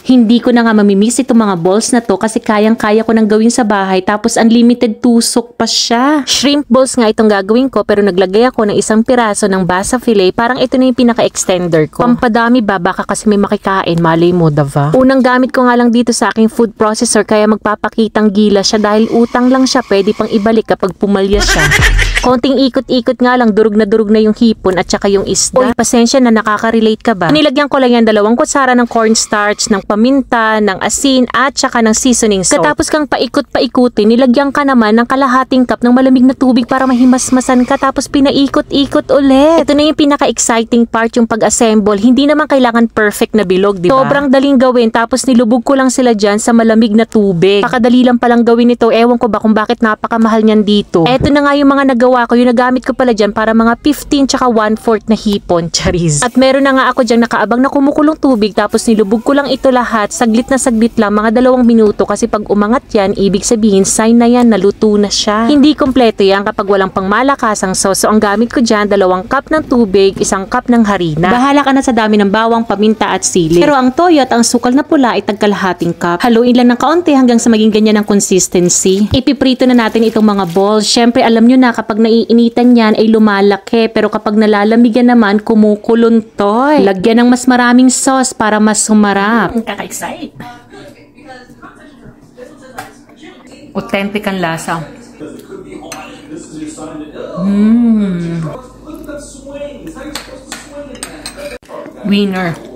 Hindi ko na nga mamimiss itong mga balls na to kasi kayang-kaya ko nang gawin sa bahay tapos unlimited tusok pa siya. Shrimp balls nga itong gagawin ko pero naglagay ako ng isang piraso ng basa fillet. Parang ito na yung pinaka-extender ko. Pampadami ba? Baka kasi may makikain. Malay mo, dava. Unang gamit ko nga lang dito sa aking food processor kaya magpapakitang gila siya dahil utang lang siya. Pwede pang ibalik kapag pumalya siya. Konting ikot-ikot nga lang, durug na yung hipon at saka yung isda. Uy, pasensya na, nakaka-relate ka ba? Nilagyan ko lang yan 2 kutsara ng cornstarch, ng paminta, ng asin at saka ng seasoning salt. Katapos kang paikot-paikutin, nilagyan ka naman ng kalahating cup ng malamig na tubig para mahimasmasan ka tapos pinaikot-ikot ulit. Ito na yung pinaka-exciting part, yung pag-assemble. Hindi naman kailangan perfect na bilog, di ba? Sobrang daling gawin tapos nilubog ko lang sila dyan sa malamig na tubig. Pakadali lang palang gawin ito. Ewan ko ba kung bakit napakamahal niyan dito. Eto na nga yung mga nagawa ko, yung nagamit ko pala dyan para mga 15 tsaka 1/4 na hipon, charis. At meron na nga ako dyan nakaabang na kumukulong tubig tapos nilubog ko lang ito lahat, saglit lang, mga 2 minuto kasi pag umangat yan, ibig sabihin sign na yan, naluto na siya. Hindi kompleto yan kapag walang pangmalakasang sauce. So ang gamit ko dyan, 2 cup ng tubig, 1 cup ng harina. Bahala ka na sa dami ng bawang, paminta at sili. Pero ang toyo at ang sukal na pula ay tagkalahating cup. Haluin lang ng kaunti hanggang sa maging ganyan ang consistency. Ipiprito na natin itong mga balls. Syempre alam nyo na kapag naiinitan yan ay lumalaki pero kapag nalalamigan naman kumukulon to. Lagyan ng mas maraming sauce para mas sumarap. Kaka-excite. Authentic ang lasa. Winner.